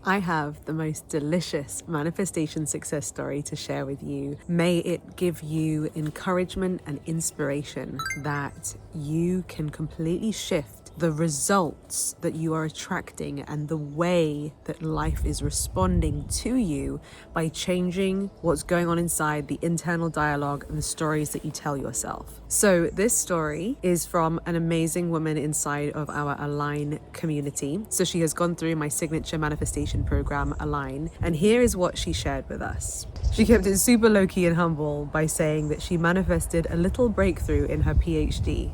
I have the most delicious manifestation success story to share with you. May it give you encouragement and inspiration that you can completely shift the results that you are attracting and the way that life is responding to you by changing what's going on inside, the internal dialogue and the stories that you tell yourself. So this story is from an amazing woman inside of our Align community. So she has gone through my signature manifestation program, Align, and here is what she shared with us. She kept it super low-key and humble by saying that she manifested a little breakthrough in her PhD.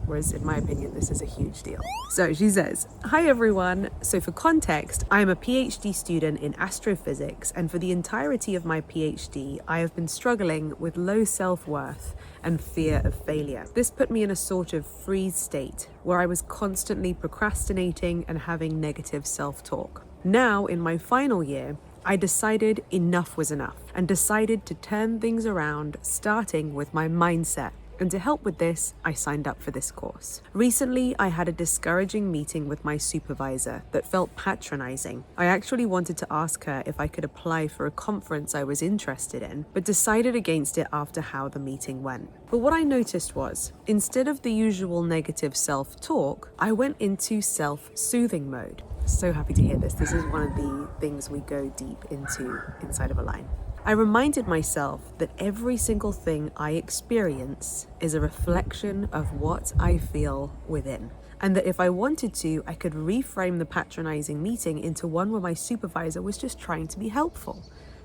Whereas in my opinion, this is a huge deal. So she says, "Hi everyone. So for context, I am a PhD student in astrophysics, and for the entirety of my PhD, I have been struggling with low self-worth and fear of failure. This put me in a sort of freeze state where I was constantly procrastinating and having negative self-talk. Now, in my final year, I decided enough was enough and decided to turn things around, starting with my mindset. And to help with this, I signed up for this course. Recently, I had a discouraging meeting with my supervisor that felt patronizing. I actually wanted to ask her if I could apply for a conference I was interested in, but decided against it after how the meeting went. But what I noticed was, instead of the usual negative self-talk, I went into self-soothing mode." So happy to hear this. This is one of the things we go deep into inside of Align. "I reminded myself that every single thing I experience is a reflection of what I feel within. And that if I wanted to, I could reframe the patronizing meeting into one where my supervisor was just trying to be helpful.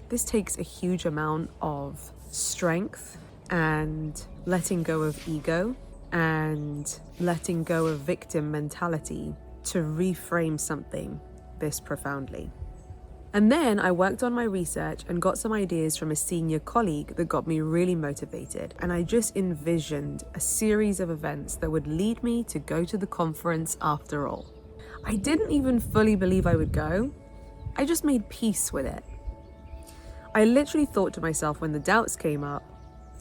This takes a huge amount of strength and letting go of ego and letting go of victim mentality to reframe something this profoundly. And then I worked on my research and got some ideas from a senior colleague that got me really motivated. And I just envisioned a series of events that would lead me to go to the conference after all. I didn't even fully believe I would go. I just made peace with it. I literally thought to myself when the doubts came up,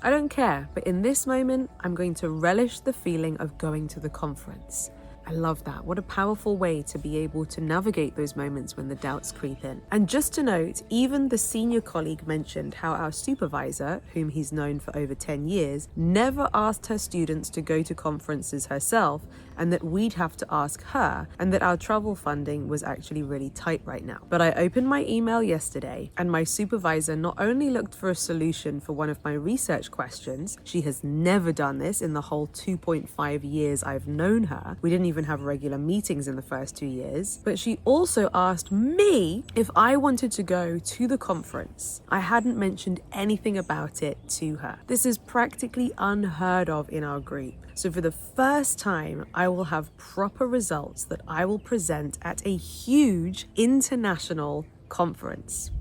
I don't care, but in this moment, I'm going to relish the feeling of going to the conference. I love that. What a powerful way to be able to navigate those moments when the doubts creep in. And just to note, even the senior colleague mentioned how our supervisor, whom he's known for over 10 years, never asked her students to go to conferences herself, and that we'd have to ask her, and that our travel funding was actually really tight right now. But I opened my email yesterday, and my supervisor not only looked for a solution for one of my research questions, she has never done this in the whole 2.5 years I've known her. We didn't even have regular meetings in the first 2 years, but she also asked me if I wanted to go to the conference. I hadn't mentioned anything about it to her. This is practically unheard of in our group. So for the first time, I will have proper results that I will present at a huge international conference.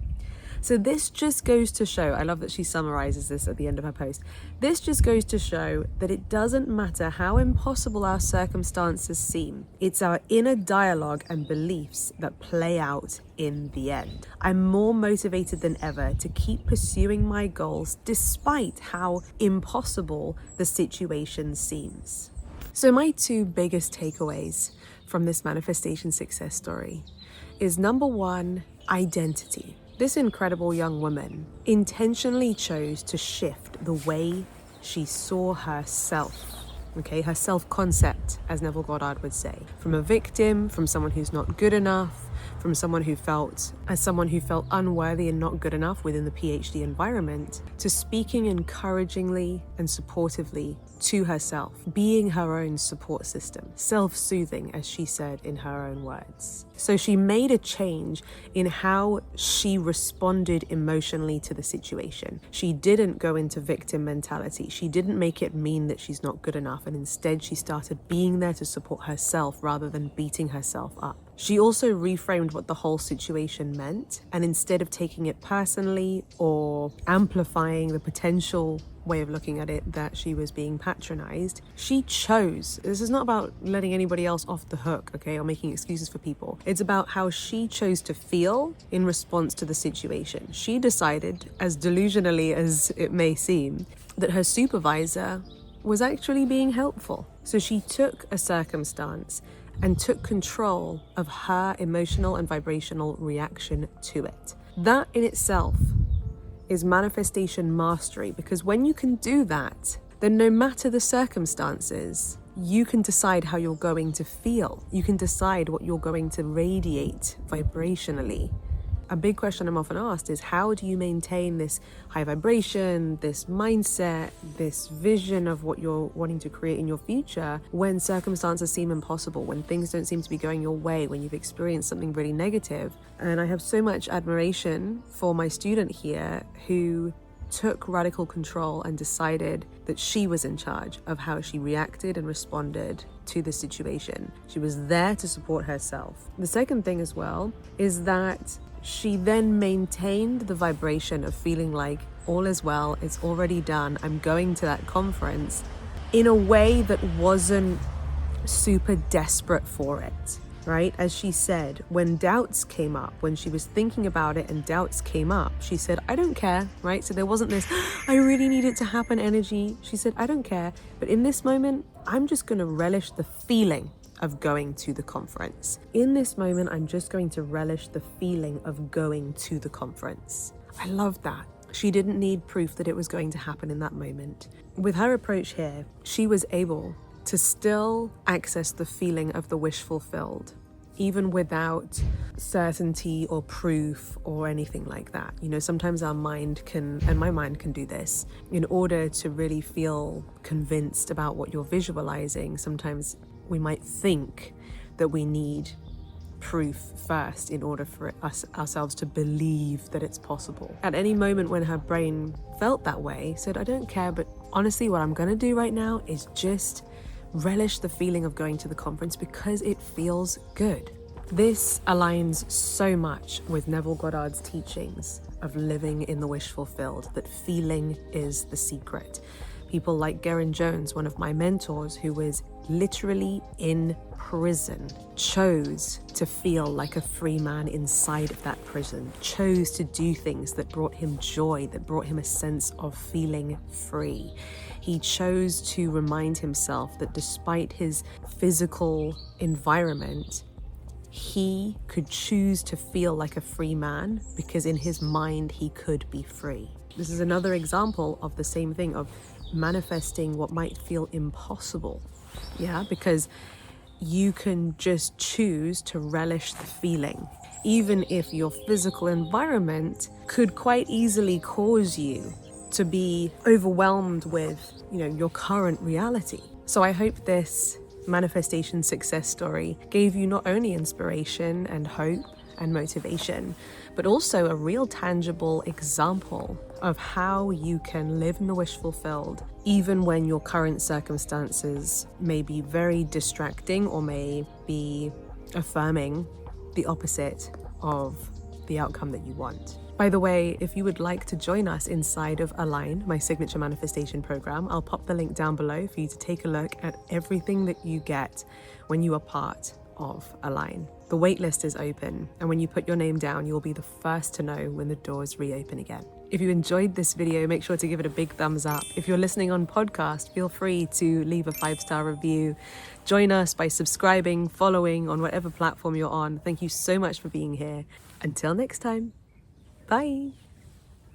So this just goes to show, I love that she summarizes this at the end of her post. This just goes to show that it doesn't matter how impossible our circumstances seem. It's our inner dialogue and beliefs that play out in the end. I'm more motivated than ever to keep pursuing my goals despite how impossible the situation seems. So my two biggest takeaways from this manifestation success story is number one, identity. This incredible young woman intentionally chose to shift the way she saw herself, her self-concept, as Neville Goddard would say, from a victim, from someone who's not good enough, from someone who felt unworthy and not good enough within the PhD environment, to speaking encouragingly and supportively to herself, being her own support system, self-soothing, as she said in her own words. So she made a change in how she responded emotionally to the situation. She didn't go into victim mentality. She didn't make it mean that she's not good enough, and instead she started being there to support herself rather than beating herself up. She also reframed what the whole situation meant, and instead of taking it personally or amplifying the potential way of looking at it that she was being patronized, she chose. This is not about letting anybody else off the hook, or making excuses for people. It's about how she chose to feel in response to the situation. She decided, as delusionally as it may seem, that her supervisor was actually being helpful. So she took a circumstance and took control of her emotional and vibrational reaction to it. That in itself is manifestation mastery, because when you can do that, then no matter the circumstances, you can decide how you're going to feel. You can decide what you're going to radiate vibrationally. A big question I'm often asked is, how do you maintain this high vibration, this mindset, this vision of what you're wanting to create in your future when circumstances seem impossible, when things don't seem to be going your way, when you've experienced something really negative? And I have so much admiration for my student here who took radical control and decided that she was in charge of how she reacted and responded to the situation. She was there to support herself. The second thing as well is that she then maintained the vibration of feeling like all is well, it's already done, I'm going to that conference, in a way that wasn't super desperate for it, right? As she said, when doubts came up, when she was thinking about it and doubts came up, she said, I don't care, right? So there wasn't this, I really need it to happen energy. She said, I don't care. But in this moment, I'm just going to relish the feeling of going to the conference. In this moment, I'm just going to relish the feeling of going to the conference. I love that. She didn't need proof that it was going to happen in that moment. With her approach here, she was able to still access the feeling of the wish fulfilled, even without certainty or proof or anything like that. You know, sometimes our mind can, and my mind can do this, in order to really feel convinced about what you're visualizing. Sometimes we might think that we need proof first in order for ourselves to believe that it's possible. At any moment when her brain felt that way, said, I don't care, but honestly, what I'm gonna do right now is just relish the feeling of going to the conference because it feels good. This aligns so much with Neville Goddard's teachings of living in the wish fulfilled, that feeling is the secret. People like Garen Jones, one of my mentors, who was literally in prison, chose to feel like a free man inside of that prison, chose to do things that brought him joy, that brought him a sense of feeling free. He chose to remind himself that despite his physical environment, he could choose to feel like a free man because in his mind he could be free. This is another example of the same thing, of manifesting what might feel impossible. Yeah, because you can just choose to relish the feeling, even if your physical environment could quite easily cause you to be overwhelmed with, your current reality. So I hope this manifestation success story gave you not only inspiration and hope and motivation, but also a real tangible example of how you can live in the wish fulfilled, even when your current circumstances may be very distracting or may be affirming the opposite of the outcome that you want. By the way, if you would like to join us inside of Align, my signature manifestation program, I'll pop the link down below for you to take a look at everything that you get when you are part of Align. The waitlist is open, and when you put your name down, you'll be the first to know when the doors reopen again. If you enjoyed this video, make sure to give it a big thumbs up. If you're listening on podcast, feel free to leave a 5-star review. Join us by subscribing, following on whatever platform you're on. Thank you so much for being here. Until next time, bye.